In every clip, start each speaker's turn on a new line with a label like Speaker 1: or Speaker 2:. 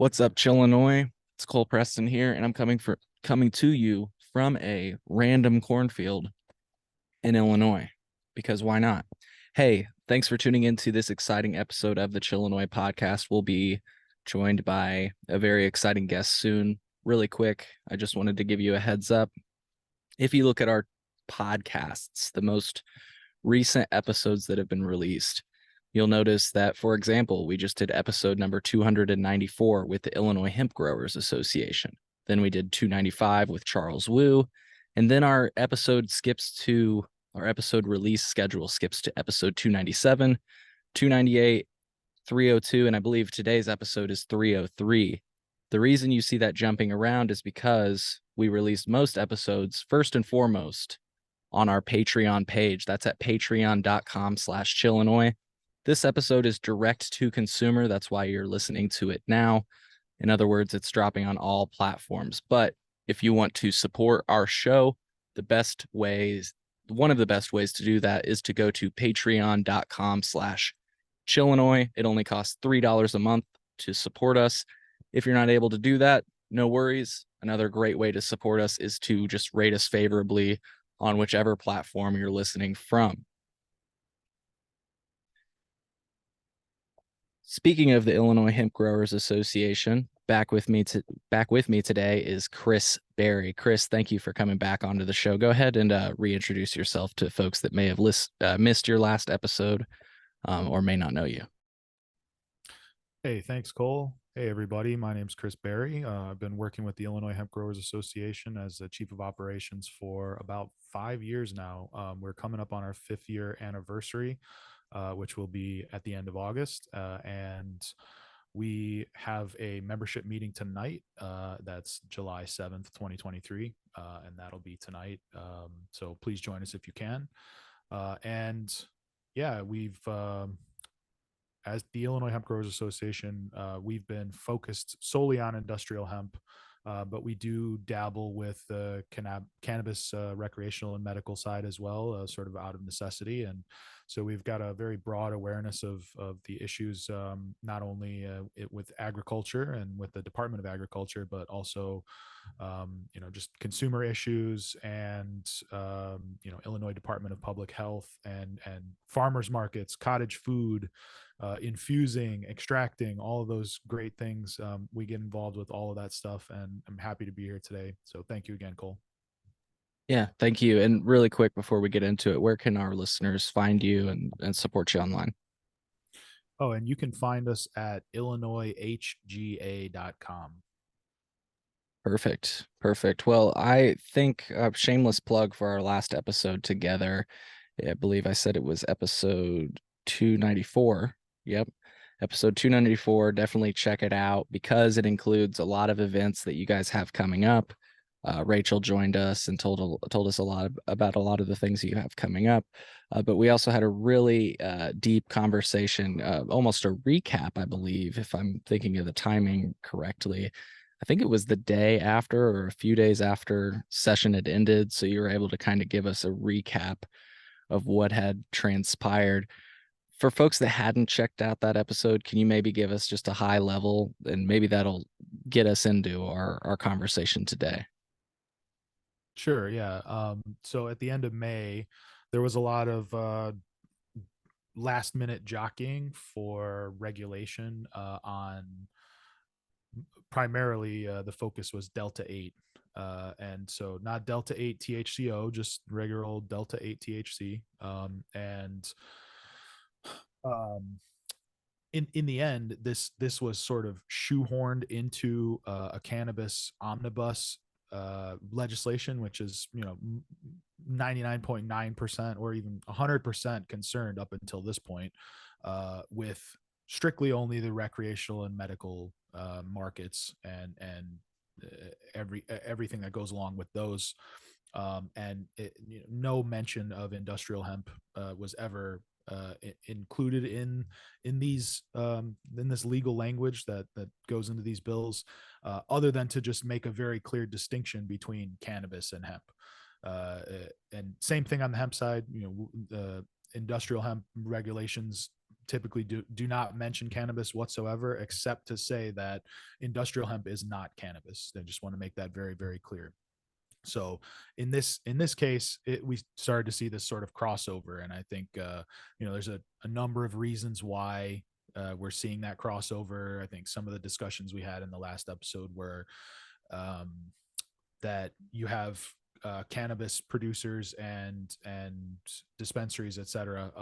Speaker 1: What's up, Chillinois? It's Cole Preston here, and I'm coming to you from a random cornfield in Illinois, because why not? Hey, thanks for tuning into this exciting episode of the Chillinois podcast. We'll be joined by a very exciting guest soon. Really quick, I just wanted to give you a heads up. If you look at our podcasts, the most recent episodes that have been released, you'll notice that, for example, we just did episode number 294 with the Illinois Hemp Growers Association. Then we did 295 with Charles Wu. And then our episode release schedule skips to episode 297, 298, 302, and I believe today's episode is 303. The reason you see that jumping around is because we released most episodes first and foremost on our Patreon page. That's at patreon.com/Chillinois. This episode is direct to consumer. That's why you're listening to it now. In other words, it's dropping on all platforms. But if you want to support our show, one of the best ways to do that is to go to patreon.com/Chillinois. It only costs $3 a month to support us. If you're not able to do that, no worries. Another great way to support us is to just rate us favorably on whichever platform you're listening from. Speaking of the Illinois Hemp Growers Association, back with me today is Chris Berry. Chris, thank you for coming back onto the show. Go ahead and reintroduce yourself to folks that may have missed your last episode or may not know you.
Speaker 2: Hey, thanks, Cole. Hey, everybody. My name's Chris Berry. I've been working with the Illinois Hemp Growers Association as the chief of operations for about 5 years now. We're coming up on our 5th-year anniversary, which will be at the end of August. And we have a membership meeting tonight. That's July 7th, 2023. And that'll be tonight. So please join us if you can. And yeah, we've as the Illinois Hemp Growers Association, we've been focused solely on industrial hemp, but we do dabble with the cannabis recreational and medical side as well, sort of out of necessity. And so we've got a very broad awareness of the issues, not only with agriculture and with the Department of Agriculture, but also just consumer issues and Illinois Department of Public Health and farmers markets, cottage food, infusing, extracting, all of those great things. We get involved with all of that stuff, and I'm happy to be here today. So thank you again, Cole.
Speaker 1: Yeah, thank you. And really quick before we get into it, where can our listeners find you and support you online?
Speaker 2: Oh, and you can find us at illinoishga.com.
Speaker 1: Perfect. Well, I think a shameless plug for our last episode together. I believe I said it was episode 294. Yep. Episode 294. Definitely check it out because it includes a lot of events that you guys have coming up. Rachel joined us and told us a lot about a lot of the things you have coming up. But we also had a really deep conversation, almost a recap, I believe, if I'm thinking of the timing correctly. I think it was the day after or a few days after session had ended. So you were able to kind of give us a recap of what had transpired. For folks that hadn't checked out that episode, can you maybe give us just a high level and maybe that'll get us into our conversation today?
Speaker 2: Sure, yeah. So at the end of May, there was a lot of last minute jockeying for regulation on primarily the focus was Delta 8. And so not Delta 8 THCO, just regular old Delta 8 THC. And um, in the end, this was sort of shoehorned into a cannabis omnibus legislation, which is 99.9% or even 100% concerned up until this point with strictly only the recreational and medical markets and everything that goes along with those. No mention of industrial hemp was ever included in these in this legal language that goes into these bills, other than to just make a very clear distinction between cannabis and hemp. And same thing on the hemp side. The industrial hemp regulations typically do not mention cannabis whatsoever, except to say that industrial hemp is not cannabis. I just want to make that very, very clear. So in this case, we started to see this sort of crossover, and I think there's a number of reasons why we're seeing that crossover. I think some of the discussions we had in the last episode were um, that you have cannabis producers and dispensaries, et cetera,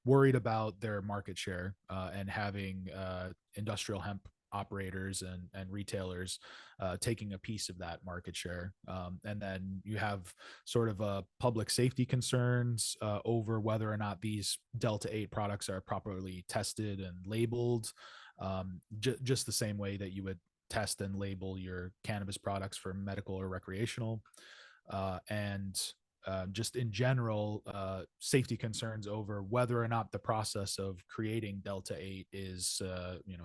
Speaker 2: worried about their market share and having industrial hemp operators and retailers taking a piece of that market share. And then you have sort of public safety concerns over whether or not these Delta 8 products are properly tested and labeled, just the same way that you would test and label your cannabis products for medical or recreational. And just in general, safety concerns over whether or not the process of creating Delta 8 is,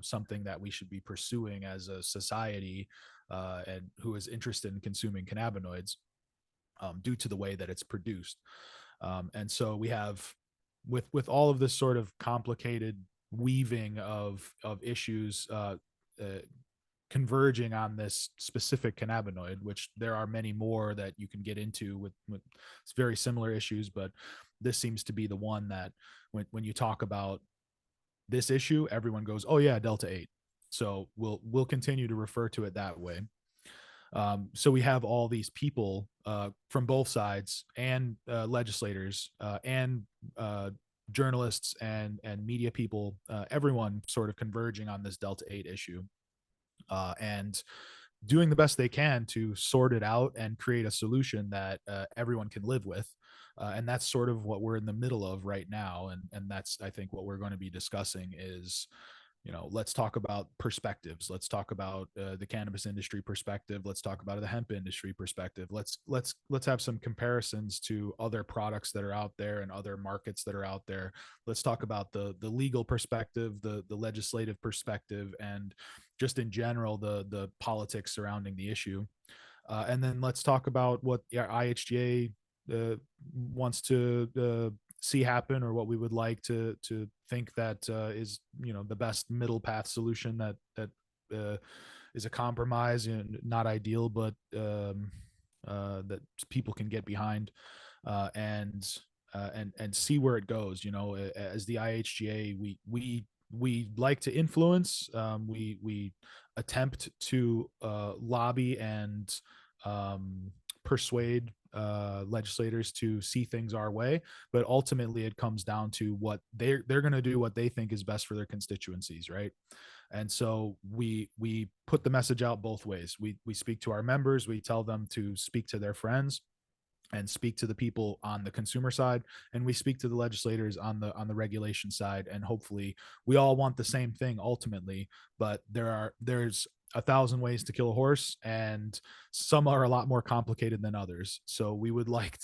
Speaker 2: something that we should be pursuing as a society and who is interested in consuming cannabinoids due to the way that it's produced. And so we have, with all of this sort of complicated weaving of issues converging on this specific cannabinoid, which there are many more that you can get into with very similar issues, but this seems to be the one that when you talk about this issue, everyone goes, "Oh yeah, Delta 8." So we'll continue to refer to it that way. So we have all these people from both sides and legislators and journalists and media people, everyone sort of converging on this Delta 8 issue. And doing the best they can to sort it out and create a solution that everyone can live with. And that's sort of what we're in the middle of right now. And that's, I think, what we're going to be discussing is, let's talk about perspectives. Let's talk about the cannabis industry perspective. Let's talk about the hemp industry perspective. Let's have some comparisons to other products that are out there and other markets that are out there. Let's talk about the legal perspective, the legislative perspective, and just in general the politics surrounding the issue. And then let's talk about what IHGA wants to see happen, or what we would like to think that is the best middle path solution that is a compromise and not ideal, but that people can get behind, and see where it goes. As the IHGA, we like to influence. We attempt to lobby and persuade legislators to see things our way, but ultimately it comes down to what they're going to do, what they think is best for their constituencies, right? And so we put the message out both ways. We speak to our members, we tell them to speak to their friends and speak to the people on the consumer side, and we speak to the legislators on the regulation side, and hopefully we all want the same thing ultimately. But there's 1,000 ways to kill a horse, and some are a lot more complicated than others. So we would like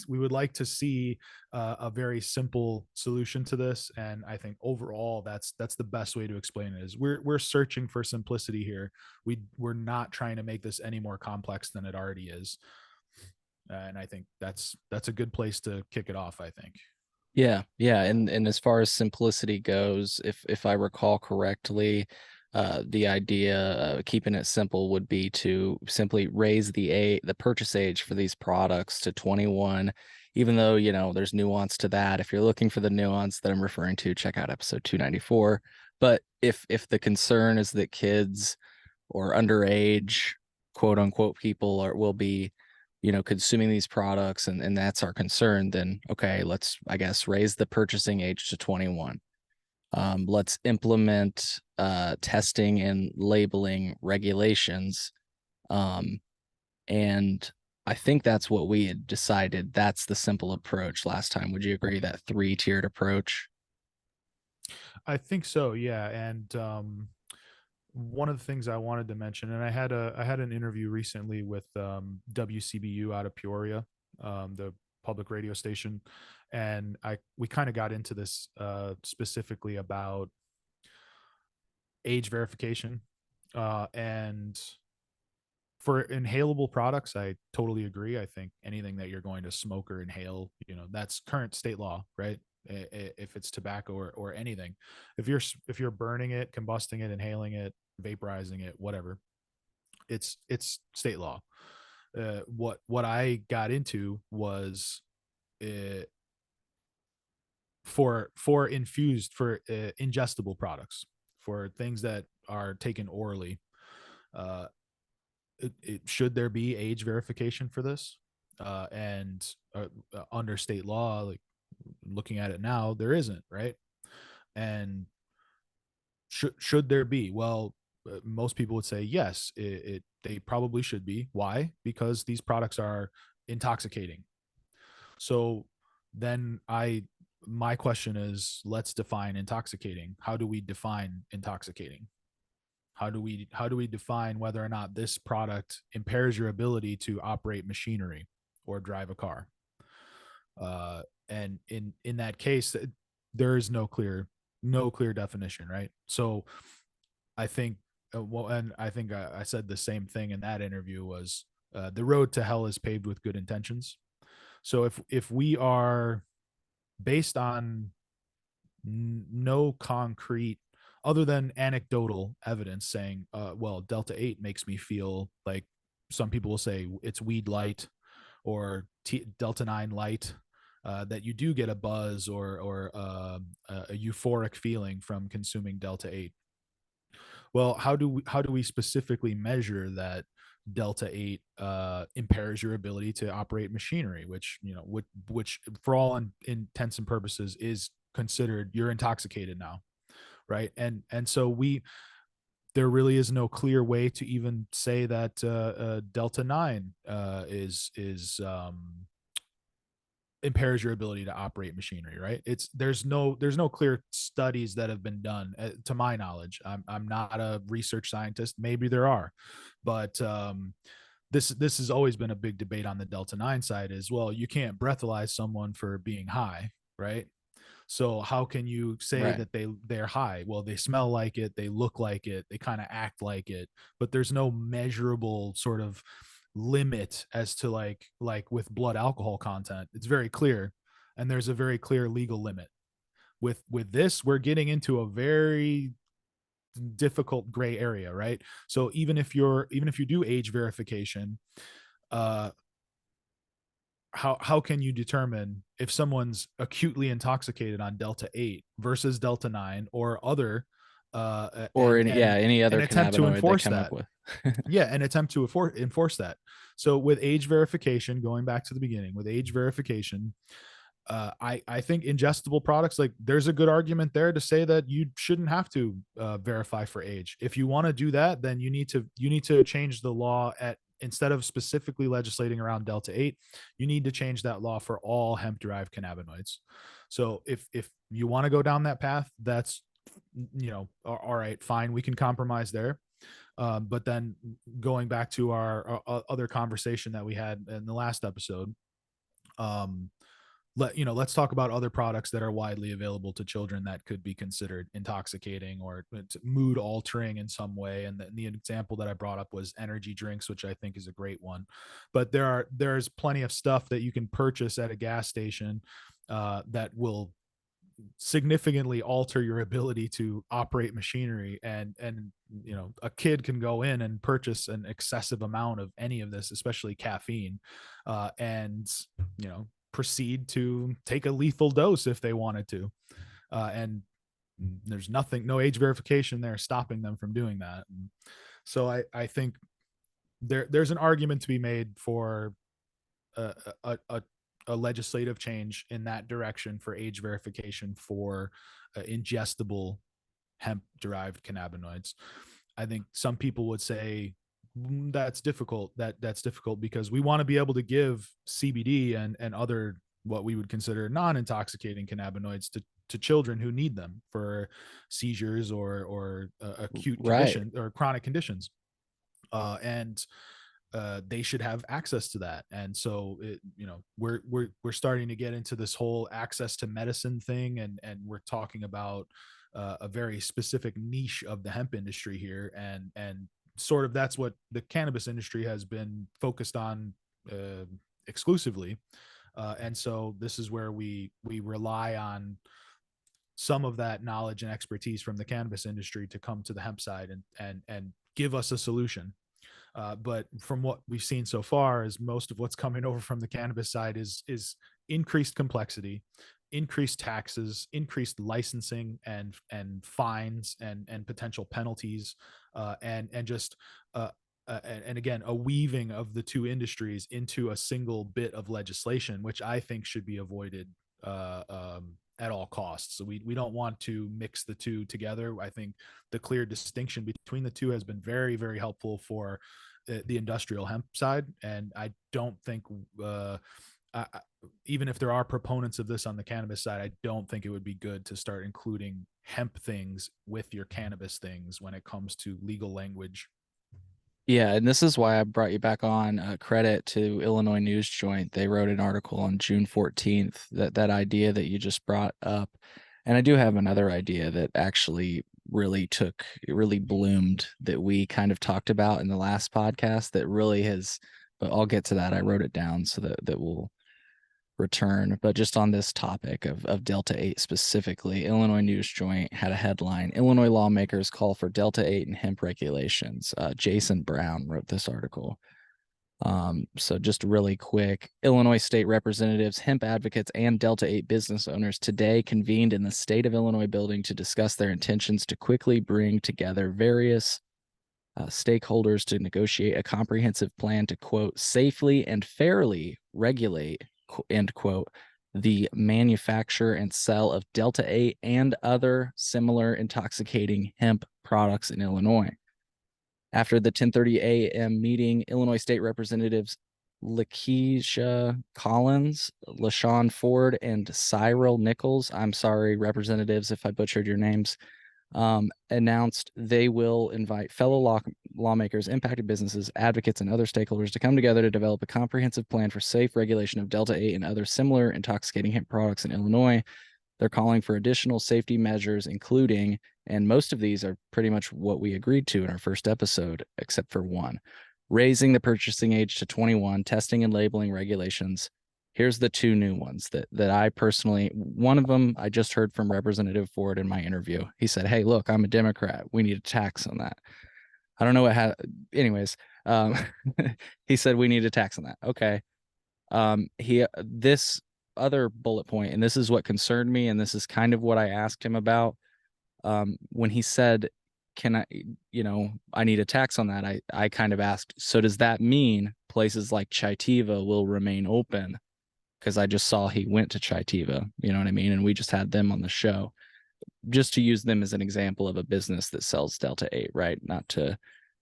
Speaker 2: to see a very simple solution to this, and I think overall that's the best way to explain it. Is we're searching for simplicity here. We're not trying to make this any more complex than it already is. And I think that's a good place to kick it off, I think.
Speaker 1: Yeah, yeah, and as far as simplicity goes, if I recall correctly, the idea keeping it simple would be to simply raise the purchase age for these products to 21, even though, there's nuance to that. If you're looking for the nuance that I'm referring to, check out episode 294. But if the concern is that kids or underage quote unquote people will be consuming these products, and that's our concern, then okay, let's, I guess, raise the purchasing age to 21. Let's implement testing and labeling regulations. And I think that's what we had decided. That's the simple approach last time. Would you agree, that three-tiered approach?
Speaker 2: I think so, yeah. And one of the things I wanted to mention, and I had an interview recently with WCBU out of Peoria, the public radio station, and we kind of got into this specifically about age verification, and for inhalable products, I totally agree. I think anything that you're going to smoke or inhale, that's current state law, right? if it's tobacco or anything. If you're burning it, combusting it, inhaling it, vaporizing it, whatever, it's state law. What I got into was uh, for infused for ingestible products, for things that are taken orally. Uh, should there be age verification for this? And under state law, like looking at it now, there isn't, right? And should there be? Well, most people would say yes. They probably should be. Why? Because these products are intoxicating. So then my question is, let's define intoxicating. How do we define intoxicating? How do we define whether or not this product impairs your ability to operate machinery or drive a car? And in that case, there is no clear definition, right? So I think, well, and I think I said the same thing in that interview was, the road to hell is paved with good intentions. So if we are based on no concrete, other than anecdotal evidence saying, well, Delta 8 makes me feel like, some people will say it's weed light or Delta 9 light, that you do get a buzz or a euphoric feeling from consuming Delta 8. Well, how do we specifically measure that Delta 8 impairs your ability to operate machinery, which, which for all intents and purposes is considered you're intoxicated now, right? And so there really is no clear way to even say that Delta 9 is impairs your ability to operate machinery, right? There's no clear studies that have been done, to my knowledge. I'm not a research scientist, maybe there are, but this has always been a big debate on the Delta 9 side. Is, well, you can't breathalyze someone for being high, right? So how can you say
Speaker 1: Right.
Speaker 2: that they're high? Well, they smell like it, they look like it, they kind of act like it, but there's no measurable sort of limit as to, like with blood alcohol content. It's very clear, and there's a very clear legal limit. With this, we're getting into a very difficult gray area, right? So even if you do age verification, uh how can you determine if someone's acutely intoxicated on Delta 8 versus Delta 9 or other,
Speaker 1: Or
Speaker 2: and
Speaker 1: any
Speaker 2: an
Speaker 1: other
Speaker 2: attempt to
Speaker 1: cannabinoid they
Speaker 2: enforce
Speaker 1: come up
Speaker 2: that?
Speaker 1: with.
Speaker 2: Yeah, an attempt to enforce that. So with age verification, going back to the beginning, with age verification, I think ingestible products, like, there's a good argument there to say that you shouldn't have to verify for age. If you want to do that, then you need to change the law, at instead of specifically legislating around Delta 8, you need to change that law for all hemp derived cannabinoids. So if you want to go down that path, that's, all right, fine, we can compromise there. But then, going back to our other conversation that we had in the last episode, um, let's talk about other products that are widely available to children that could be considered intoxicating or mood altering in some way. And the example that I brought up was energy drinks, which I think is a great one. But there's plenty of stuff that you can purchase at a gas station that will significantly alter your ability to operate machinery. And a kid can go in and purchase an excessive amount of any of this, especially caffeine, and proceed to take a lethal dose if they wanted to, and there's no age verification there stopping them from doing that. And so I think there's an argument to be made for a, a, a a legislative change in that direction for age verification for ingestible hemp derived cannabinoids. I think some people would say, that's difficult. That's difficult because we want to be able to give CBD and other, what we would consider non-intoxicating cannabinoids to children who need them for seizures or acute
Speaker 1: Right.
Speaker 2: condition or chronic conditions. And they should have access to that. And so we're starting to get into this whole access to medicine thing, and we're talking about a very specific niche of the hemp industry here, and sort of that's what the cannabis industry has been focused on exclusively. And so this is where we rely on some of that knowledge and expertise from the cannabis industry to come to the hemp side and give us a solution. But from what we've seen so far, is most of what's coming over from the cannabis side is increased complexity, increased taxes, increased licensing and fines and potential penalties, and just and again a weaving of the two industries into a single bit of legislation, which I think should be avoided at all costs. So we don't want to mix the two together. I think the clear distinction between the two has been very, very helpful for the industrial hemp side. And I don't think, I, even if there are proponents of this on the cannabis side, I don't think it would be good to start including hemp things with your cannabis things when it comes to legal language.
Speaker 1: Yeah, and this is why I brought you back on. Credit to Illinois News Joint. They wrote an article on June 14th that idea that you just brought up. And I do have another idea that actually it really bloomed that we kind of talked about in the last podcast that really has, but I'll get to that. I wrote it down so that we'll return. But just on this topic of Delta 8 specifically, Illinois News Joint had a headline: Illinois lawmakers call for Delta 8 and hemp regulations. Jason Brown wrote this article. So just really quick, Illinois state representatives, hemp advocates, and Delta 8 business owners today convened in the State of Illinois building to discuss their intentions to quickly bring together various stakeholders to negotiate a comprehensive plan to, quote, safely and fairly regulate, end quote, the manufacture and sale of Delta 8 and other similar intoxicating hemp products in Illinois. After the 10:30 a.m. meeting, Illinois State Representatives Lakeisha Collins, LaShawn Ford, and Cyril Nichols, I'm sorry, representatives, if I butchered your names, announced they will invite fellow lawmakers, impacted businesses, advocates, and other stakeholders to come together to develop a comprehensive plan for safe regulation of Delta 8 and other similar intoxicating hemp products in Illinois. They're calling for additional safety measures, including, and most of these are pretty much what we agreed to in our first episode, except for one: raising the purchasing age to 21, testing and labeling regulations. Here's the two new ones that I personally, one of them I just heard from Representative Ford in my interview. He said, "Hey, look, I'm a Democrat. We need a tax on that." I don't know anyways, um, he said we need a tax on that. Okay. This other bullet point, and this is what concerned me, and this is kind of what I asked him about. When he said, "Can I, I need a tax on that," I kind of asked, so does that mean places like Chaitiva will remain open? Because I just saw he went to Chaitiva, you know what I mean? And we just had them on the show, just to use them as an example of a business that sells Delta 8, right? Not to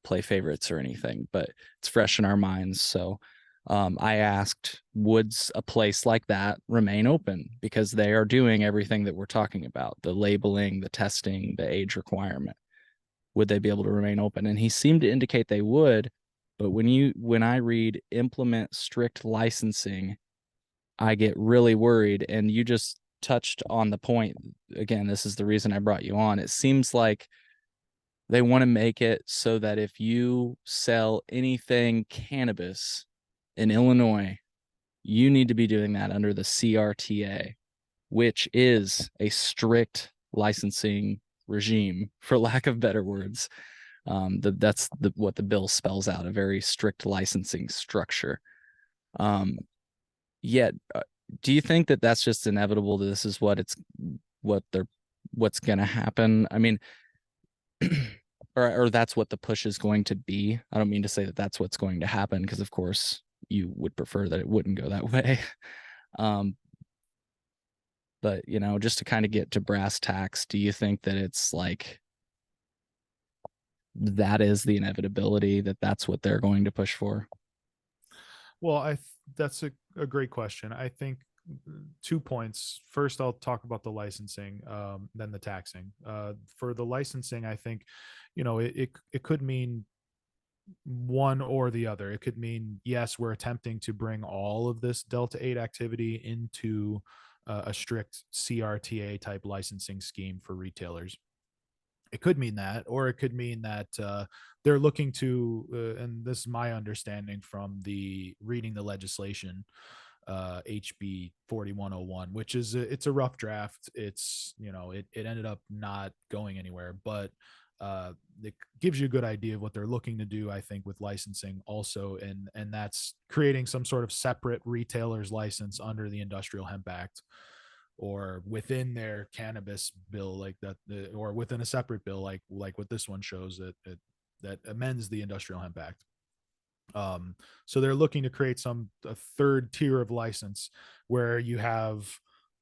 Speaker 1: play favorites or anything, but it's fresh in our minds. So I asked, would a place like that remain open? Because they are doing everything that we're talking about, the labeling, the testing, the age requirement. Would they be able to remain open? And he seemed to indicate they would. But when I read implement strict licensing, I get really worried. And you just touched on the point. Again, this is the reason I brought you on. It seems like they want to make it so that if you sell anything cannabis in Illinois, you need to be doing that under the CRTA, which is a strict licensing regime, for lack of better words. That's what the bill spells out, a very strict licensing structure. Yet, do you think that that's just inevitable? That this is what's going to happen? I mean, or that's what the push is going to be. I don't mean to say that that's what's going to happen, because of course you would prefer that it wouldn't go that way. um, but just to kind of get to brass tacks, do you think that it's like that is the inevitability, that that's what they're going to push for?
Speaker 2: Well, that's a great question. I think 2 points. First, I'll talk about the licensing, then the taxing. For the licensing, I think, it could mean one or the other. It could mean, yes, we're attempting to bring all of this Delta 8 activity into a strict CRTA type licensing scheme for retailers. It could mean that, or it could mean that they're looking to, and this is my understanding from the reading the legislation, HB 4101, which is it's a rough draft. It's, it ended up not going anywhere, but it gives you a good idea of what they're looking to do, I think, with licensing also, and that's creating some sort of separate retailer's license under the Industrial Hemp Act, or within their cannabis bill, like that, or within a separate bill, like what this one shows, that amends the Industrial Hemp Act. So they're looking to create a third tier of license where you have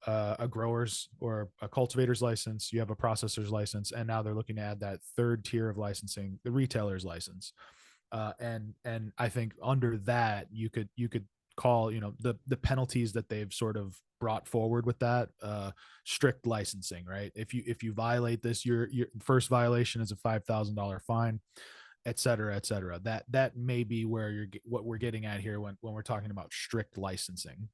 Speaker 2: a grower's or a cultivator's license, you have a processor's license, and now they're looking to add that third tier of licensing, the retailer's license. And I think under that you could call, the penalties that they've sort of brought forward with that, strict licensing, right? If you violate this, your first violation is a $5,000 fine, et cetera, et cetera. That may be where what we're getting at here when we're talking about strict licensing.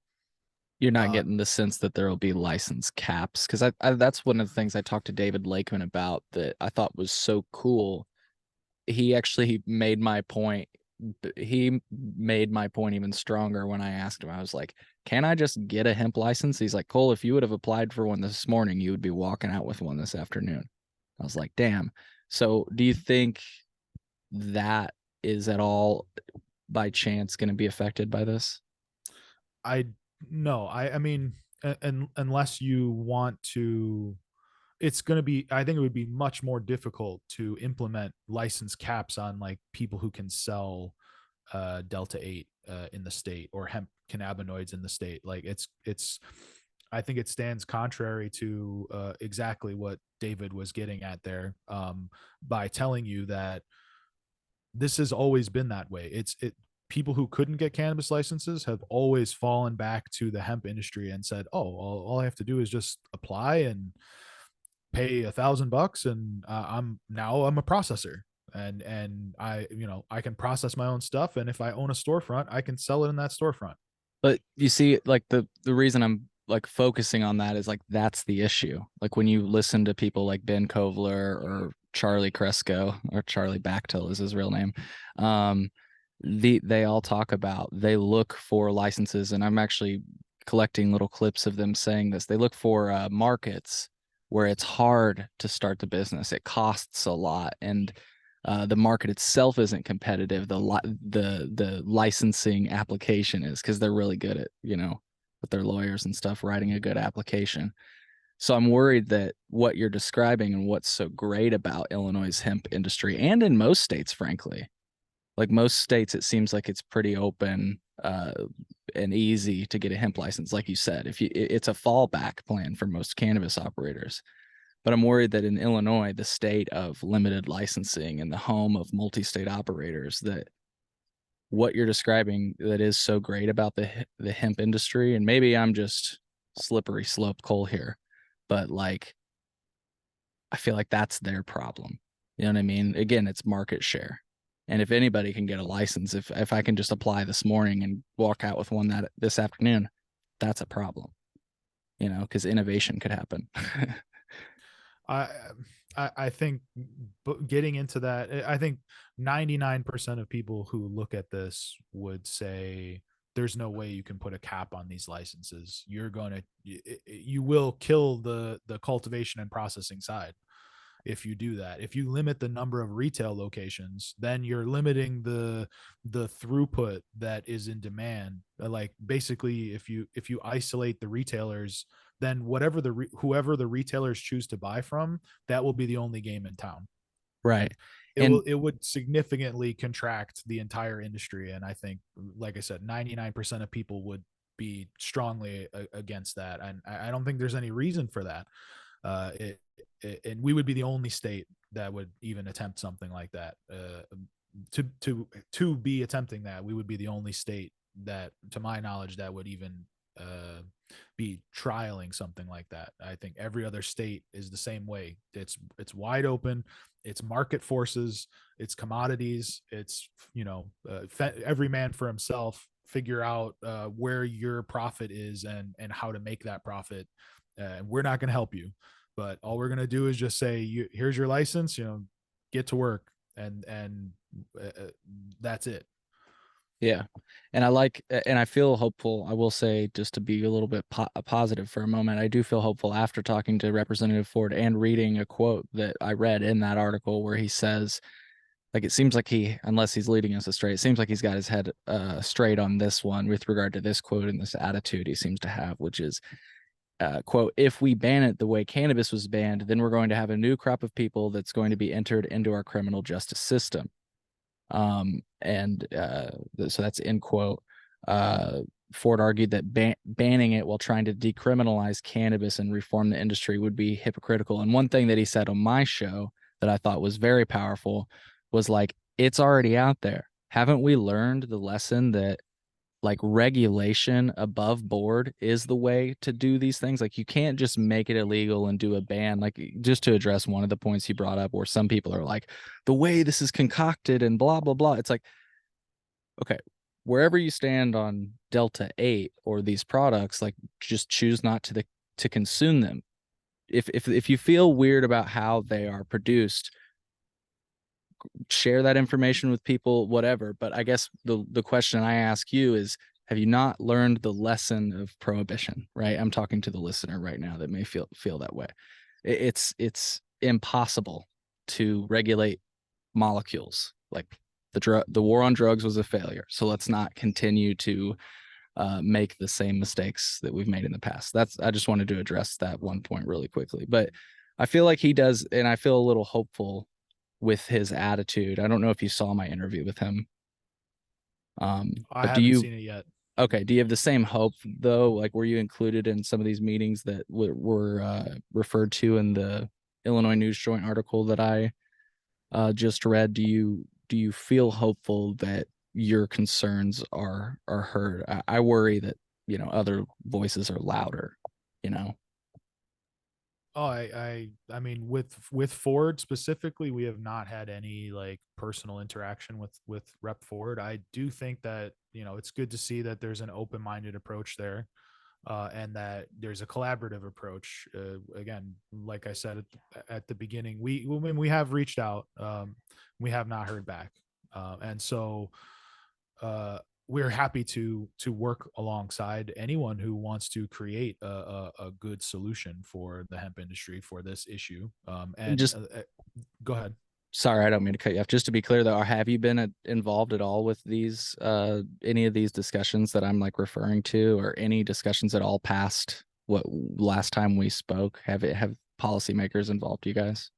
Speaker 1: You're not
Speaker 2: Uh,
Speaker 1: getting the sense that there will be license caps, because I that's one of the things I talked to David Lakeman about that I thought was so cool. He actually made my point. He made my point even stronger when I asked him. I was like, "Can I just get a hemp license?" He's like, "Cole, if you would have applied for one this morning, you would be walking out with one this afternoon." I was like, "Damn." So, do you think that is at all by chance going to be affected by this?
Speaker 2: I no, I mean, unless you want to, it's going to be, I think it would be much more difficult to implement license caps on like people who can sell delta 8 in the state, or hemp cannabinoids in the state. Like it's I think it stands contrary to exactly what David was getting at there, by telling you that this has always been that way. People who couldn't get cannabis licenses have always fallen back to the hemp industry and said, "Oh, all I have to do is just apply and pay $1,000, and I'm a processor, and I can process my own stuff, and if I own a storefront, I can sell it in that storefront."
Speaker 1: But you see, like the reason I'm like focusing on that is like that's the issue. Like when you listen to people like Ben Kovler or Charlie Cresco or Charlie Bachtel is his real name, um, they all talk about they look for licenses, and I'm actually collecting little clips of them saying this. They look for markets where it's hard to start the business. It costs a lot, and the market itself isn't competitive. The licensing application is, because they're really good at, with their lawyers and stuff, writing a good application. So I'm worried that what you're describing and what's so great about Illinois' hemp industry, and in most states, frankly, like most states, it seems like it's pretty open and easy to get a hemp license. Like you said, if you, it's a fallback plan for most cannabis operators. But I'm worried that in Illinois, the state of limited licensing and the home of multi-state operators, that what you're describing that is so great about the hemp industry, and maybe I'm just slippery slope Cole here, but like I feel like that's their problem. You know what I mean? Again, it's market share. And if anybody can get a license, if I can just apply this morning and walk out with one that this afternoon, that's a problem, because innovation could happen.
Speaker 2: I I think, getting into that, I think 99% of people who look at this would say there's no way you can put a cap on these licenses. You will kill the cultivation and processing side if you do that. If you limit the number of retail locations, then you're limiting the throughput that is in demand. Like basically, if you isolate the retailers, then whoever the retailers choose to buy from, that will be the only game in town.
Speaker 1: Right.
Speaker 2: And it
Speaker 1: And
Speaker 2: will it would significantly contract the entire industry. And I think, like I said, 99% of people would be strongly against that, and I don't think there's any reason for that. And we would be the only state that would even attempt something like that. To be attempting that, we would be the only state that, to my knowledge, that would even uh, be trialing something like that. I think every other state is the same way. It's wide open. It's market forces. It's commodities. It's every man for himself. Figure out where your profit is, and how to make that profit. We're not going to help you, but all we're going to do is just say, here's your license, get to work, and that's it.
Speaker 1: Yeah. And I like, and I feel hopeful. I will say, just to be a little bit positive for a moment, I do feel hopeful after talking to Representative Ford and reading a quote that I read in that article where he says, like, it seems like he, unless he's leading us astray, it seems like he's got his head straight on this one with regard to this quote and this attitude he seems to have, which is, quote, if we ban it the way cannabis was banned, then we're going to have a new crop of people that's going to be entered into our criminal justice system. And so that's end quote. Uh, Ford argued that banning it while trying to decriminalize cannabis and reform the industry would be hypocritical. And one thing that he said on my show that I thought was very powerful was like, it's already out there. Haven't we learned the lesson that like regulation above board is the way to do these things? Like you can't just make it illegal and do a ban. Like just to address one of the points he brought up where some people are like, the way this is concocted and blah blah blah. It's like, okay, wherever you stand on Delta 8 or these products, like just choose not to consume them. If you feel weird about how they are produced, share that information with people, whatever. But I guess the question I ask you is, have you not learned the lesson of prohibition? Right. I'm talking to the listener right now that may feel that way. It's impossible to regulate molecules. Like the war on drugs was a failure. So let's not continue to make the same mistakes that we've made in the past. That's I just wanted to address that one point really quickly. But I feel like he does, and I feel a little hopeful with his attitude. I don't know if you saw my interview with him.
Speaker 2: I
Speaker 1: But do
Speaker 2: haven't
Speaker 1: you
Speaker 2: seen it yet.
Speaker 1: okay, do you have the same hope though? Like were you included in some of these meetings that were referred to in the Illinois News Joint article that I just read? Do you feel hopeful that your concerns are heard? I worry that other voices are louder. You know,
Speaker 2: Oh, I mean, with Ford specifically, we have not had any like personal interaction with Rep Ford. I do think that it's good to see that there's an open minded approach there, and that there's a collaborative approach. Again, like I said at the beginning, we have reached out, we have not heard back, and so uh, we're happy to work alongside anyone who wants to create a good solution for the hemp industry for this issue.
Speaker 1: and
Speaker 2: And
Speaker 1: just
Speaker 2: go ahead.
Speaker 1: sorry, I don't mean to cut you off. Just to be clear though, have you been involved at all with these any of these discussions that I'm like referring to, or any discussions at all past what last time we spoke? Have policymakers involved you guys?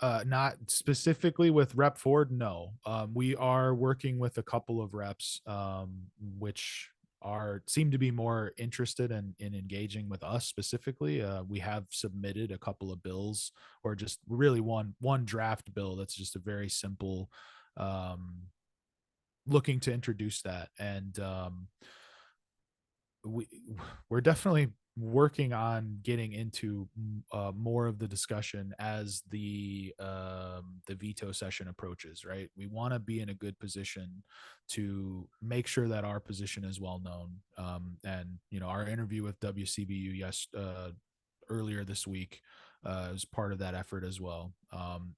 Speaker 2: Not specifically with Rep Ford, no. We are working with a couple of reps, which are seem to be more interested in engaging with us specifically. We have submitted a couple of bills, or just really one draft bill that's just a very simple, um, looking to introduce that. And we we're definitely working on getting into more of the discussion as the veto session approaches. Right, we want to be in a good position to make sure that our position is well known. And our interview with WCBU earlier this week is part of that effort as well.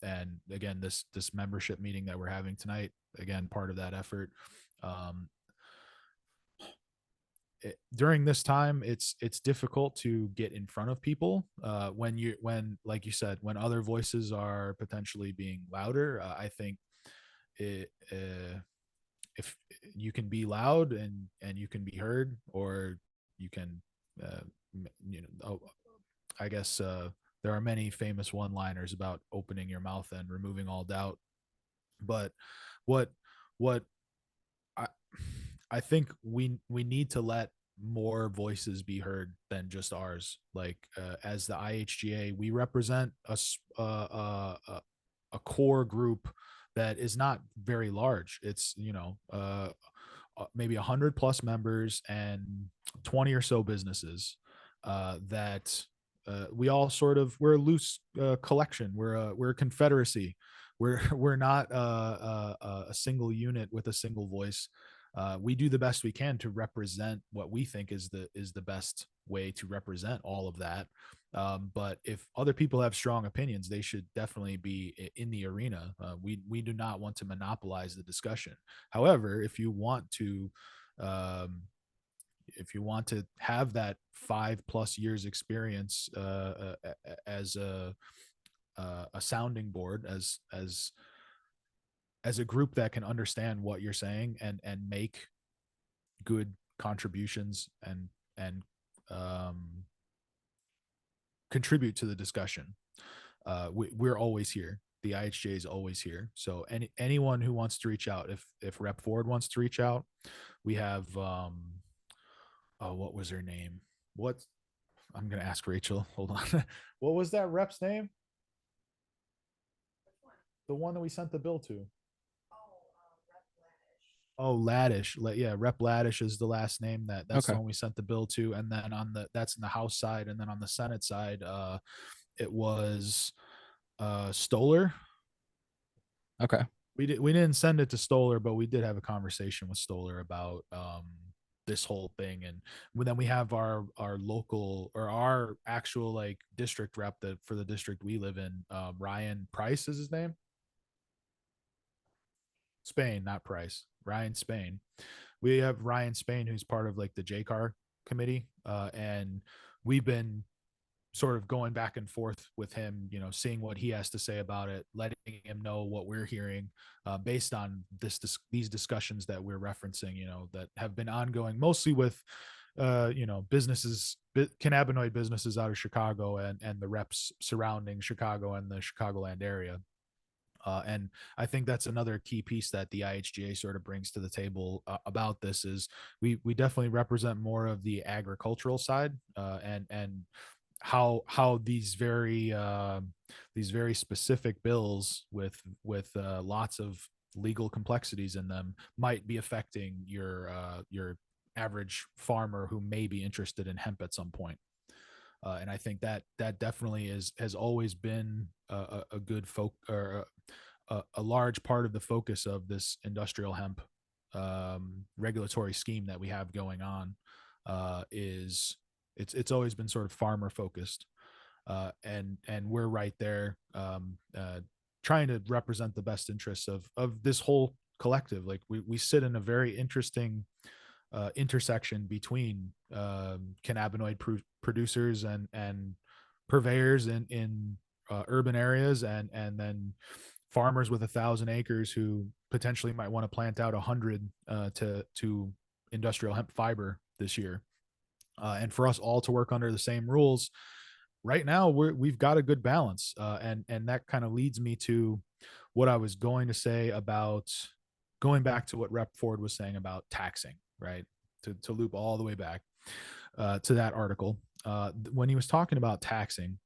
Speaker 2: And again, this membership meeting that we're having tonight, again, part of that effort. Um, During this time, it's difficult to get in front of people when, like you said, when other voices are potentially being louder. I think it, if you can be loud and you can be heard, or you can uh, oh, I guess there are many famous one liners about opening your mouth and removing all doubt. But what what I I think we need to let more voices be heard than just ours. Like as the IHGA, we represent a core group that is not very large. It's maybe 100 plus members and 20 or so businesses that we all sort of we're a loose collection. We're a confederacy. We're not a single unit with a single voice. We do the best we can to represent what we think is the best way to represent all of that. But if other people have strong opinions, they should definitely be in the arena. We do not want to monopolize the discussion. However, um, if you want to have that 5+ years experience as a sounding board, as a group that can understand what you're saying and make good contributions and um, contribute to the discussion, we're always here. The IHJ is always here. So anyone who wants to reach out, if Rep Ford wants to reach out, we have oh, what was her name? What I'm gonna ask Rachel. Hold on. What was that rep's name? The one that we sent the bill to. Oh, Laddish. Yeah, Rep Laddish is the last name. That's the
Speaker 1: Okay.
Speaker 2: one we sent the bill to. And then that's in the House side, and then on the Senate side, it was Stoller.
Speaker 1: Okay.
Speaker 2: We didn't send it to Stoller, but we did have a conversation with Stoller about this whole thing. And then we have our local, or our actual like district rep that for the district we live in, Ryan Price is his name. Spain, not Price. Ryan Spain. We have Ryan Spain, who's part of like the JCAR committee, and we've been sort of going back and forth with him, seeing what he has to say about it, letting him know what we're hearing, based on these discussions that we're referencing, that have been ongoing, mostly with, businesses, cannabinoid businesses out of Chicago and the reps surrounding Chicago and the Chicagoland area. And I think that's another key piece that the IHGA sort of brings to the table about this is we definitely represent more of the agricultural side, and how these very specific bills with lots of legal complexities in them might be affecting your average farmer who may be interested in hemp at some point. And I think that definitely has always been a good or a large part of the focus of this industrial hemp regulatory scheme that we have going on. Is It's always been sort of farmer focused, and we're right there, trying to represent the best interests of this whole collective. Like we sit in a very interesting intersection between cannabinoid producers and purveyors in urban areas, and then farmers with 1,000 acres who potentially might want to plant out 100 to industrial hemp fiber this year, and for us all to work under the same rules. Right now we've got a good balance, and that kind of leads me to what I was going to say about going back to what Rep Ford was saying about taxing, right? To loop all the way back to that article, when he was talking about taxing,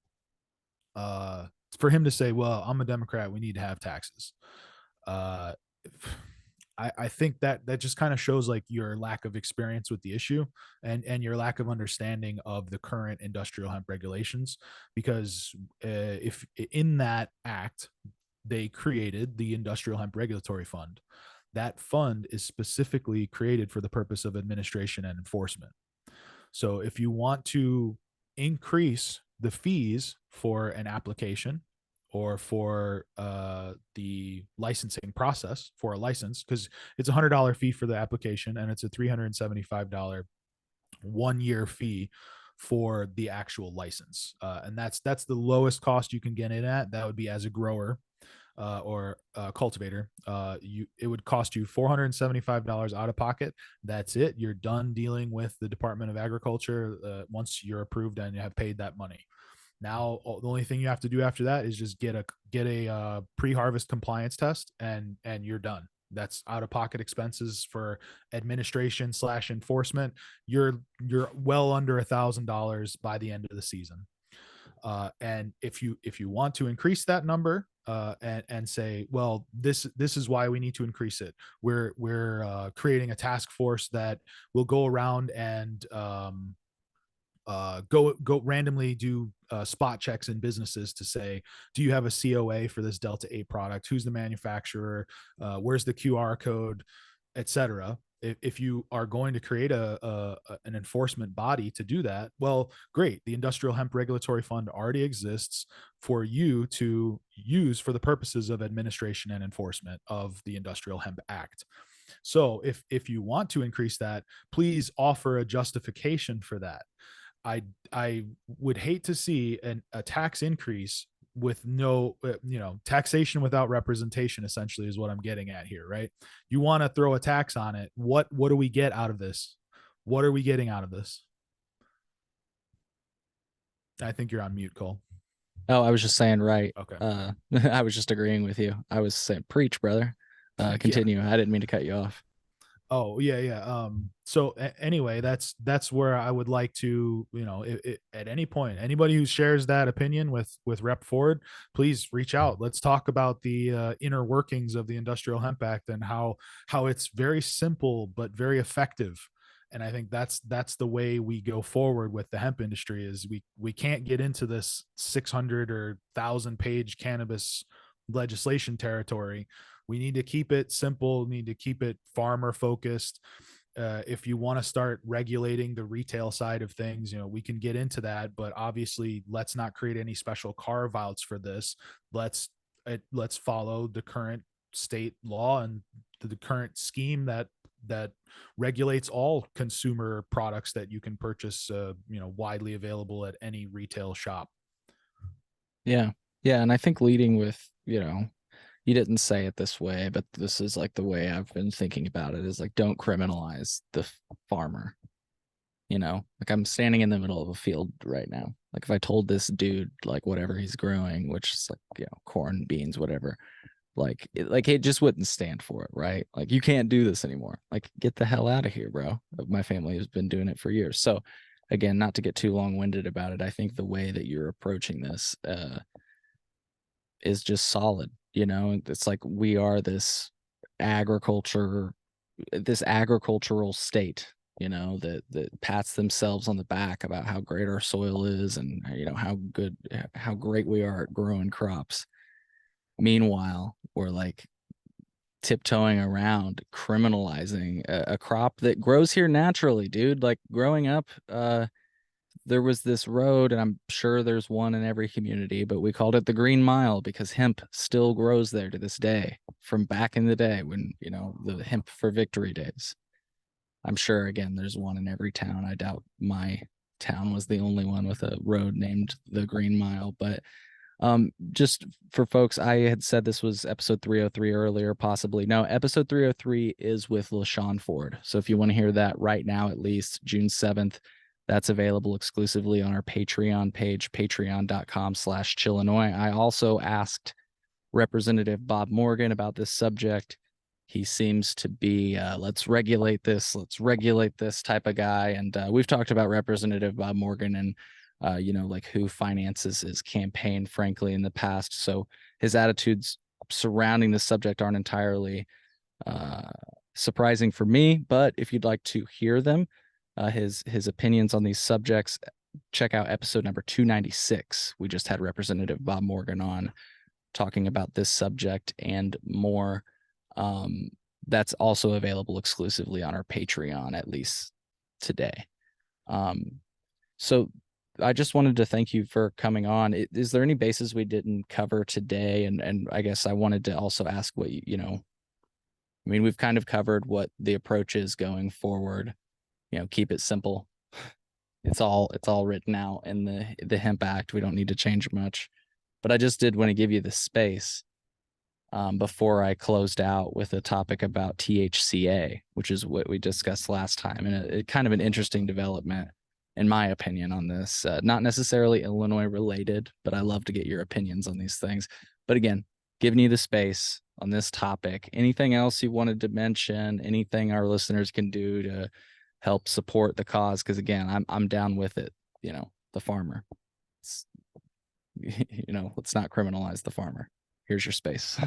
Speaker 2: uh, for him to say, "Well, I'm a Democrat, we need to have taxes." Uh, I think that just kind of shows like your lack of experience with the issue, and your lack of understanding of the current industrial hemp regulations, because if in that act they created the Industrial Hemp Regulatory Fund. That fund is specifically created for the purpose of administration and enforcement. So if you want to increase the fees for an application or for the licensing process for a license, because it's $100 fee for the application and it's a $375 1 year fee for the actual license, and that's the lowest cost you can get in at. That would be as a grower or cultivator. It would cost you $475 out of pocket. That's it. You're done dealing with the Department of Agriculture once you're approved and you have paid that money. Now the only thing you have to do after that is just get a pre-harvest compliance test, and you're done. That's out of pocket expenses for administration slash enforcement. You're well under $1,000 by the end of the season. And if you want to increase that number, and say, well, this is why we need to increase it. We're creating a task force that will go around and go randomly do spot checks in businesses to say, do you have a COA for this Delta 8 product? Who's the manufacturer? Where's the QR code, etc. If you are going to create an enforcement body to do that, well, great. The Industrial Hemp Regulatory Fund already exists for you to use for the purposes of administration and enforcement of the Industrial Hemp Act. So if you want to increase that, please offer a justification for that. I would hate to see a tax increase with no, taxation without representation. Essentially, is what I'm getting at here, right? You want to throw a tax on it. What do we get out of this? What are we getting out of this? I think you're on mute, Cole.
Speaker 1: Oh, I was just saying, right.
Speaker 2: Okay.
Speaker 1: I was just agreeing with you. I was saying, preach, brother.
Speaker 2: Yeah.
Speaker 1: Continue. I didn't mean to cut you off.
Speaker 2: Oh yeah, yeah. So anyway, that's where I would like to, at any point, anybody who shares that opinion with Rep Ford, please reach out. Let's talk about the inner workings of the Industrial Hemp Act and how it's very simple but very effective. And I think that's the way we go forward with the hemp industry. Is we can't get into this 600 or 1,000 page cannabis legislation territory. We need to keep it simple, need to keep it farmer focused. If you want to start regulating the retail side of things, we can get into that, but obviously let's not create any special carve outs for this. Let's follow the current state law and the current scheme that regulates all consumer products that you can purchase, widely available at any retail shop.
Speaker 1: Yeah. Yeah. And I think leading with, you didn't say it this way, but this is like the way I've been thinking about it is like, don't criminalize the farmer. Like I'm standing in the middle of a field right now. Like if I told this dude like whatever he's growing, which is like, corn, beans, whatever, like it just wouldn't stand for it, right? Like you can't do this anymore. Like get the hell out of here, bro. My family has been doing it for years. So again, not to get too long-winded about it, I think the way that you're approaching this is just solid. It's like we are agriculture this agricultural state, that pats themselves on the back about how great our soil is and how great we are at growing crops. Meanwhile, we're like tiptoeing around criminalizing a crop that grows here naturally, dude. Like growing up, there was this road, and I'm sure there's one in every community, but we called it the Green Mile because hemp still grows there to this day from back in the day when, the hemp for victory days. I'm sure, again, there's one in every town. I doubt my town was the only one with a road named the Green Mile, but just for folks, I had said this was episode 303 earlier, possibly. No, episode 303 is with LaShawn Ford. So if you want to hear that right now, at least June 7th, that's available exclusively on our Patreon page, patreon.com/Chillinois. I also asked Representative Bob Morgan about this subject. He seems to be let's regulate this type of guy. And we've talked about Representative Bob Morgan and like who finances his campaign, frankly, in the past. So his attitudes surrounding the subject aren't entirely uh, surprising for me. But if you'd like to hear them, his opinions on these subjects, check out episode number 296. We just had Representative Bob Morgan on talking about this subject and more. That's also available exclusively on our Patreon, at least today. So I just wanted to thank you for coming on. Is there any bases we didn't cover today? And I guess I wanted to also ask what I mean, we've kind of covered what the approach is going forward. Keep it simple. It's all written out in the Hemp Act. We don't need to change much. But I just did want to give you the space before I closed out with a topic about THCA, which is what we discussed last time, and it kind of an interesting development, in my opinion, on this. Not necessarily Illinois related, but I love to get your opinions on these things. But again, giving you the space on this topic. Anything else you wanted to mention? Anything our listeners can do to help support the cause? Because again, I'm down with it. The farmer. It's, let's not criminalize the farmer. Here's your space.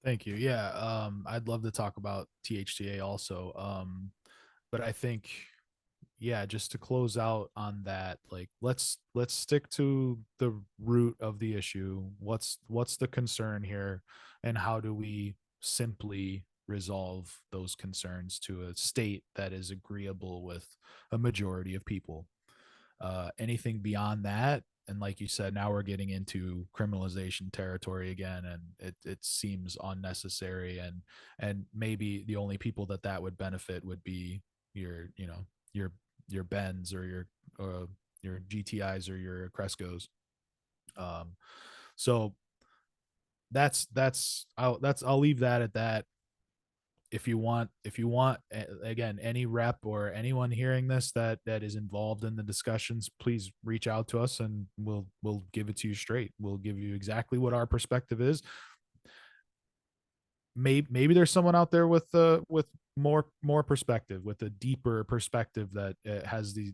Speaker 2: Thank you. Yeah, I'd love to talk about THCA also. But I think, yeah, just to close out on that, like let's stick to the root of the issue. What's the concern here, and how do we simply resolve those concerns to a state that is agreeable with a majority of people. Anything beyond that, and like you said, now we're getting into criminalization territory again, and it seems unnecessary, and maybe the only people that that would benefit would be your your your Benz or your GTIs or your Crescos. So I'll leave that at that. If you want again, any rep or anyone hearing this that is involved in the discussions, please reach out to us and we'll give it to you straight. We'll give you exactly what our perspective is. Maybe there's someone out there with more perspective, with a deeper perspective that has the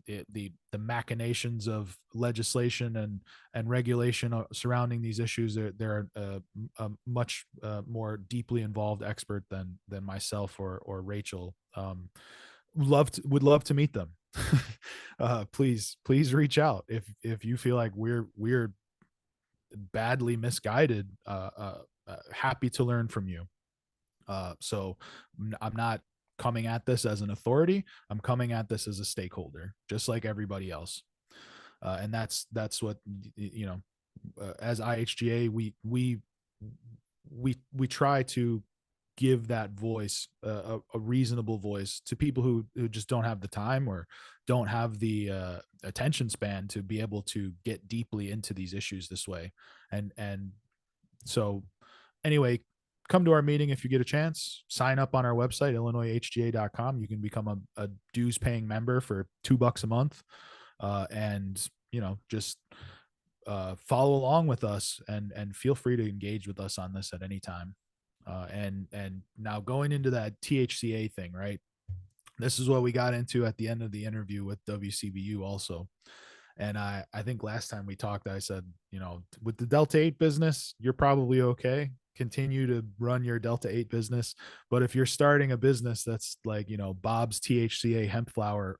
Speaker 2: machinations of legislation and regulation surrounding these issues. They're a much more deeply involved expert than myself or Rachel. Would love to meet them. Please reach out if you feel like we're badly misguided. Happy to learn from you. So I'm not coming at this as an authority. I'm coming at this as a stakeholder, just like everybody else. And that's what, as IHGA, we try to give that voice, a reasonable voice to people who just don't have the time or don't have the attention span to be able to get deeply into these issues this way. And so anyway, come to our meeting if you get a chance. Sign up on our website, illinoishga.com. You can become a dues paying member for $2 a month. And, just follow along with us and feel free to engage with us on this at any time. And now going into that THCA thing, right? This is what we got into at the end of the interview with WCBU also. And I think last time we talked, I said, with the Delta 8 business, you're probably okay. Continue to run your Delta 8 business. But if you're starting a business that's like, Bob's THCA hemp flower,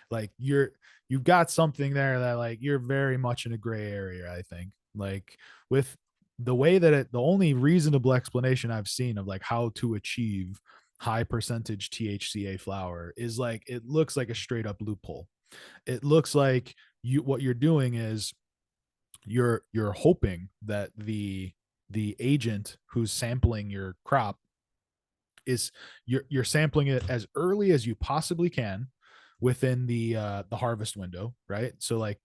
Speaker 2: like you've got something there that like you're very much in a gray area, I think. Like with the way that the only reasonable explanation I've seen of like how to achieve high percentage THCA flower is like it looks like a straight up loophole. It looks like what you're doing is you're hoping that the agent who's sampling your crop is you're sampling it as early as you possibly can within the harvest window, right? So like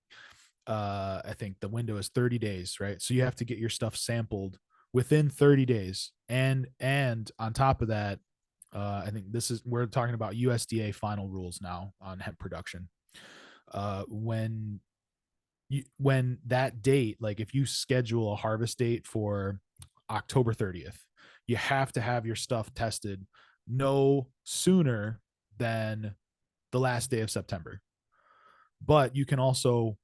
Speaker 2: I think the window is 30 days, right? So you have to get your stuff sampled within 30 days. And on top of that, I think we're talking about USDA final rules now on hemp production. When that date, like if you schedule a harvest date for October 30th, you have to have your stuff tested no sooner than the last day of September. But you can also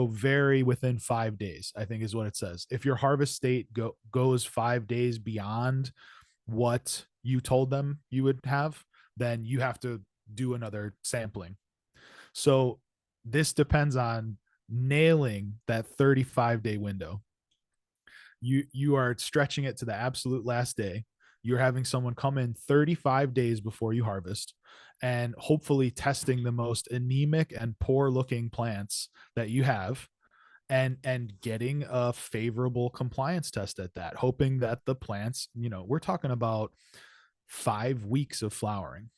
Speaker 2: vary within 5 days, I think is what it says. If your harvest date goes 5 days beyond what you told them you would have, then you have to do another sampling. So this depends on nailing that 35-day window. You are stretching it to the absolute last day. You're having someone come in 35 days before you harvest and hopefully testing the most anemic and poor looking plants that you have and getting a favorable compliance test at that, hoping that the plants, we're talking about 5 weeks of flowering,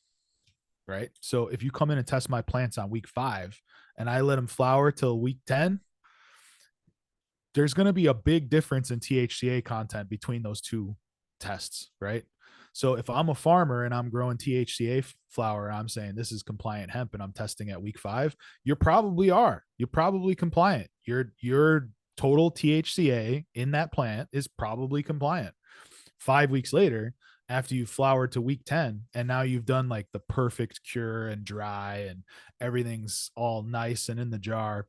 Speaker 2: right? So if you come in and test my plants on week 5 and I let them flower till week 10, there's going to be a big difference in THCA content between those two tests, right? So if I'm a farmer and I'm growing THCA flower, I'm saying this is compliant hemp and I'm testing at week 5, you probably are. You're probably compliant. Your total THCA in that plant is probably compliant. 5 weeks later, after you've flowered to week 10 and now you've done like the perfect cure and dry and everything's all nice and in the jar,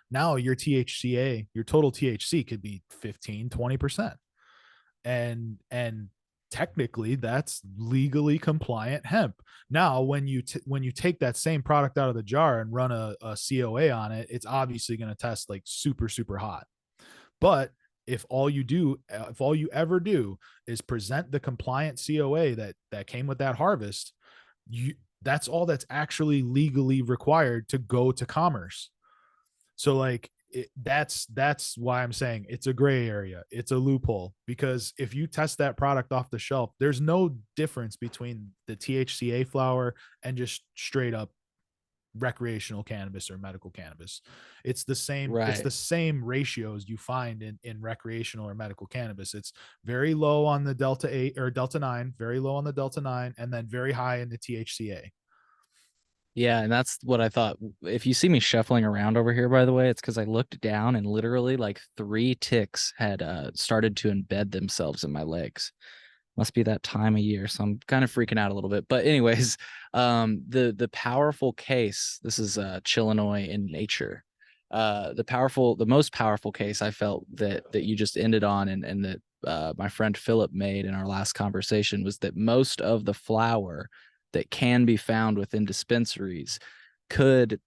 Speaker 2: now your THCA, your total THC could be 15, 20%. And technically that's legally compliant hemp. Now, when you take that same product out of the jar and run a COA on it, it's obviously going to test like super, super hot. But if all you ever do is present the compliant COA that came with that harvest, you that's all that's actually legally required to go to commerce. So like that's why I'm saying it's a gray area. It's a loophole, because if you test that product off the shelf, there's no difference between the THCA flower and just straight up recreational cannabis or medical cannabis. It's
Speaker 1: Right.
Speaker 2: the same ratios you find in recreational or medical cannabis. It's very low on the delta 8 or delta 9, very low on the delta 9, and then very high in the THCA.
Speaker 1: Yeah, and that's what I thought. If you see me shuffling around over here, by the way, it's because I looked down and literally like three ticks had started to embed themselves in my legs. Must be that time of year, so I'm kind of freaking out a little bit. But anyways, the powerful case. This is Chillinois in nature. The most powerful case I felt that you just ended on, and that my friend Philip made in our last conversation, was that most of the flower that can be found within dispensaries could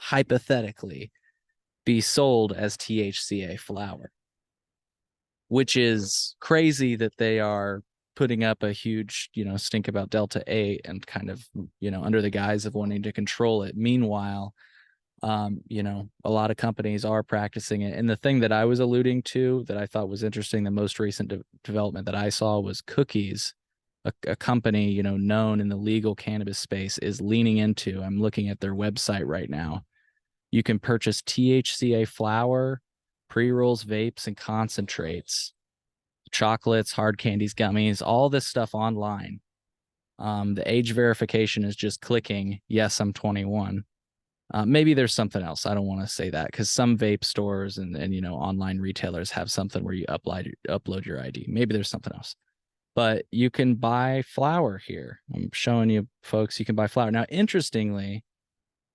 Speaker 1: hypothetically be sold as THCA flower, which is crazy that they are putting up a huge, stink about Delta 8 and kind of, under the guise of wanting to control it. Meanwhile, a lot of companies are practicing it. And the thing that I was alluding to that I thought was interesting, the most recent development that I saw was Cookies, a company, known in the legal cannabis space, is leaning into. I'm looking at their website right now. You can purchase THCA flower, pre-rolls, vapes, and concentrates, chocolates, hard candies, gummies, all this stuff online. The age verification is just clicking, yes, I'm 21. Maybe there's something else. I don't want to say that, because some vape stores and online retailers have something where you upload your ID. Maybe there's something else. But you can buy flour here. I'm showing you folks, you can buy flour. Now, interestingly,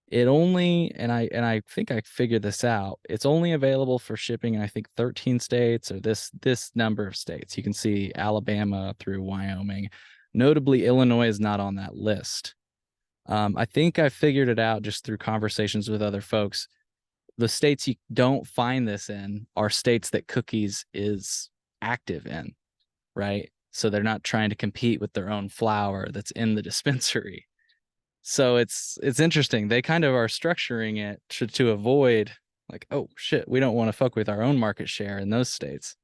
Speaker 1: it only, and I think I figured this out. It's only available for shipping in, I think, 13 states, or this number of states. You can see Alabama through Wyoming. Notably, Illinois is not on that list. I think I figured it out just through conversations with other folks. The states you don't find this in are states that Cookies is active in, right? So they're not trying to compete with their own flower that's in the dispensary. So it's interesting. They kind of are structuring it to avoid, like, oh shit, we don't want to fuck with our own market share in those states.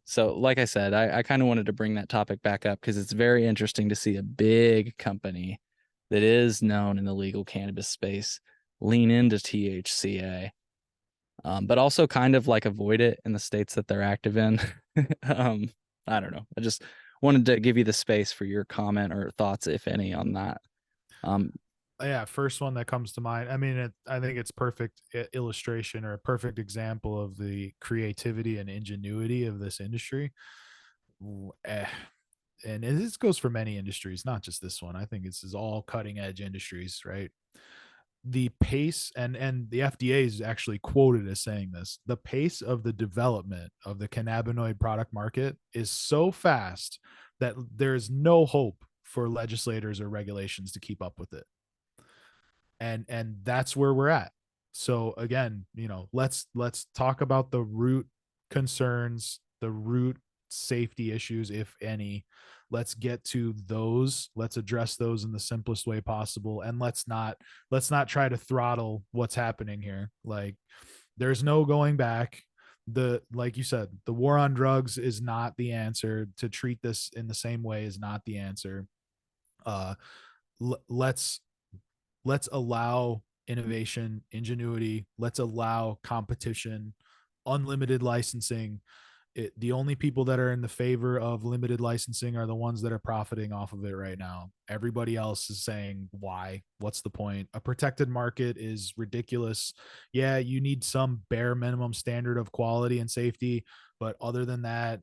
Speaker 1: So like I said, I kind of wanted to bring that topic back up because it's very interesting to see a big company that is known in the legal cannabis space lean into THCA, but also kind of like avoid it in the states that they're active in. um, I don't know. I just wanted to give you the space for your comment or thoughts, if any, on that. Um,
Speaker 2: Yeah, first one that comes to mind. I mean, I think it's perfect illustration or a perfect example of the creativity and ingenuity of this industry. Eh, and this goes for many industries, not just this one. I think this is all cutting edge industries, right? The pace, and the FDA is actually quoted as saying this, the pace of the development of the cannabinoid product market is so fast that there's no hope for legislators or regulations to keep up with it. And that's where we're at. So again, let's talk about the root concerns, the root safety issues, if any. Let's get to those. Let's address those in the simplest way possible, and let's not try to throttle what's happening here. Like, there's no going back. The Like you said, the war on drugs is not the answer. To treat this in the same way is not the answer. uh let's allow innovation, ingenuity. Let's allow competition, unlimited licensing. The only people that are in the favor of limited licensing are the ones that are profiting off of it right now. Everybody else is saying, why? What's the point? A protected market is ridiculous. Yeah, you need some bare minimum standard of quality and safety, but other than that,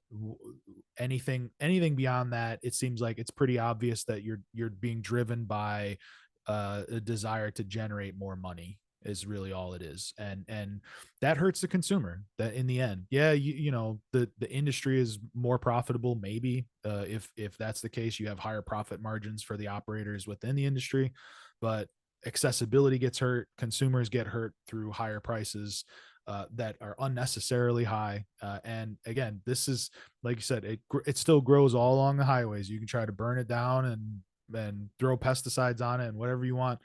Speaker 2: anything beyond that, it seems like it's pretty obvious that you're being driven by a desire to generate more money, is really all it is. And that hurts the consumer. That in the end, yeah, the industry is more profitable, maybe, if that's the case. You have higher profit margins for the operators within the industry, but accessibility gets hurt, consumers get hurt through higher prices. that are unnecessarily high. And again, this is, like you said, it still grows all along the highways. You can try to burn it down and throw pesticides on it and whatever you want.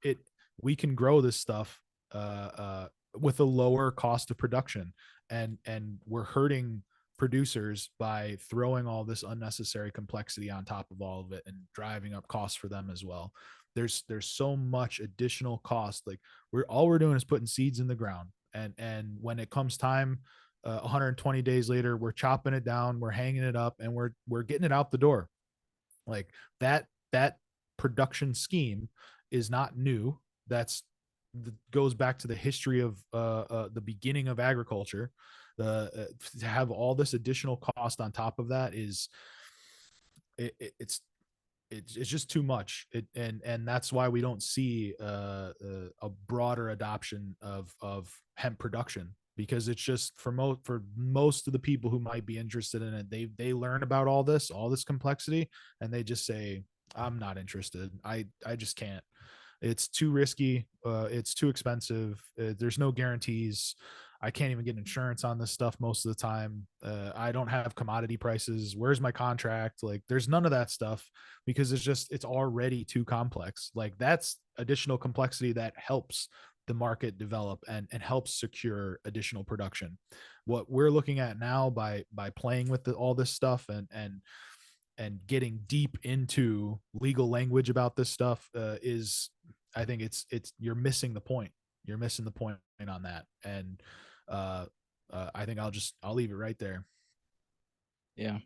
Speaker 2: It We can grow this stuff with a lower cost of production, and we're hurting producers by throwing all this unnecessary complexity on top of all of it and driving up costs for them as well. There's so much additional cost. Like, we're doing is putting seeds in the ground, and when it comes time, 120 days later, we're chopping it down, we're hanging it up, and we're getting it out the door. Like, that production scheme is not new. That's goes back to the history of the beginning of agriculture. To have all this additional cost on top of that is it, it, it's it's just too much. And that's why we don't see a broader adoption of hemp production, because it's just for most of the people who might be interested in it, they learn about all this complexity, and they just say, I'm not interested. I just can't. It's too risky. It's too expensive. There's no guarantees. I can't even get insurance on this stuff most of the time. I don't have commodity prices. Where's my contract? Like, there's none of that stuff, because it's already too complex. Like, that's additional complexity that helps the market develop and helps secure additional production. What we're looking at now by playing with all this stuff and getting deep into legal language about this stuff is, I think it's you're missing the point. You're missing the point on that. And I think I'll leave it right there.
Speaker 1: Yeah.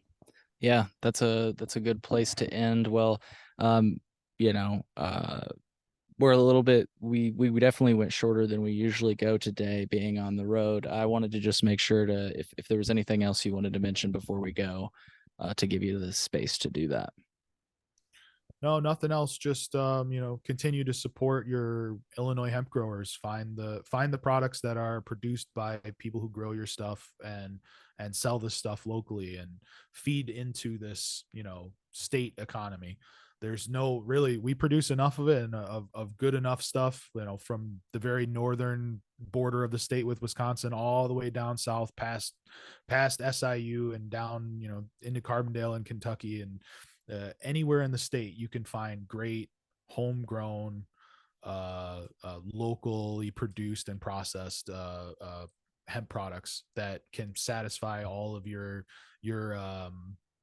Speaker 1: Yeah, that's a good place to end. Well, um, you know, we're a little bit we definitely went shorter than we usually go today, being on the road. I wanted to just make sure to, if there was anything else you wanted to mention before we go, to give you the space to do that.
Speaker 2: No, nothing else. Just continue to support your Illinois hemp growers. Find the products that are produced by people who grow your stuff, and sell this stuff locally, and feed into this, state economy. There's no really, we produce enough of it, and of good enough stuff, from the very northern border of the state with Wisconsin all the way down south past SIU and down, into Carbondale and Kentucky, and anywhere in the state you can find great homegrown, locally produced and processed hemp products that can satisfy all of your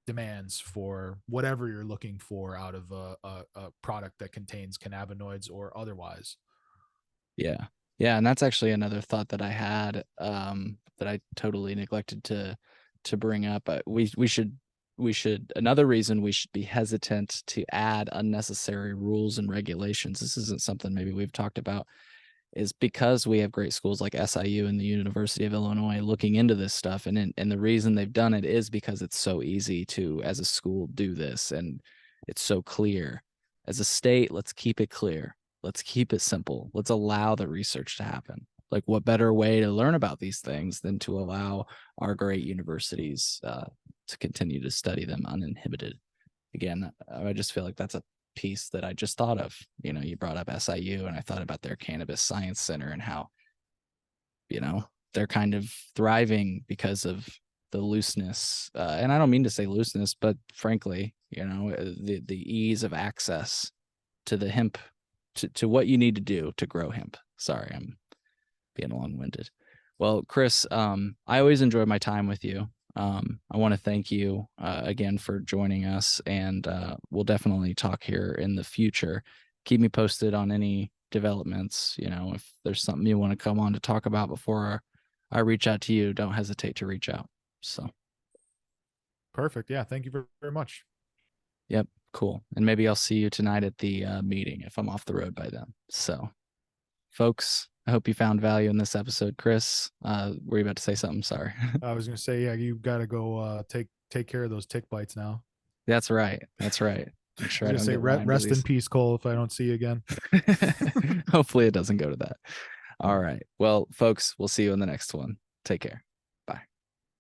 Speaker 2: demands for whatever you're looking for out of a product that contains cannabinoids or otherwise.
Speaker 1: Yeah. Yeah, and that's actually another thought that I had, that I totally neglected to bring up. We should another reason we should be hesitant to add unnecessary rules and regulations. This isn't something maybe we've talked about, is because we have great schools like SIU and the University of Illinois looking into this stuff. And the reason they've done it is because it's so easy to, as a school, do this. And it's so clear. As a state, let's keep it clear. Let's keep it simple. Let's allow the research to happen. Like, what better way to learn about these things than to allow our great universities to continue to study them uninhibited? Again, I just feel like that's a piece that I just thought of. You brought up SIU, and I thought about their Cannabis Science Center and how, they're kind of thriving because of the looseness. And I don't mean to say looseness, but frankly, the ease of access to the hemp, to what you need to do to grow hemp. Sorry, I'm being long-winded. Well, Chris, I always enjoy my time with you. I want to thank you again for joining us, and we'll definitely talk here in the future. Keep me posted on any developments. If there's something you want to come on to talk about before I reach out to you, don't hesitate to reach out. So,
Speaker 2: Perfect. Yeah, thank you very much.
Speaker 1: yep, cool. And maybe I'll see you tonight at the meeting if I'm off the road by then. So, folks, I hope you found value in this episode. Chris, were you about to say something? Sorry.
Speaker 2: I was gonna say, yeah, you got to go take care of those tick bites now.
Speaker 1: That's right. Make
Speaker 2: I
Speaker 1: sure
Speaker 2: was
Speaker 1: I
Speaker 2: gonna
Speaker 1: don't
Speaker 2: say,
Speaker 1: get Lyme
Speaker 2: rest in
Speaker 1: disease.
Speaker 2: peace, Cole. If I don't see you again.
Speaker 1: Hopefully it doesn't go to that. All right. Well, folks, we'll see you in the next one. Take care.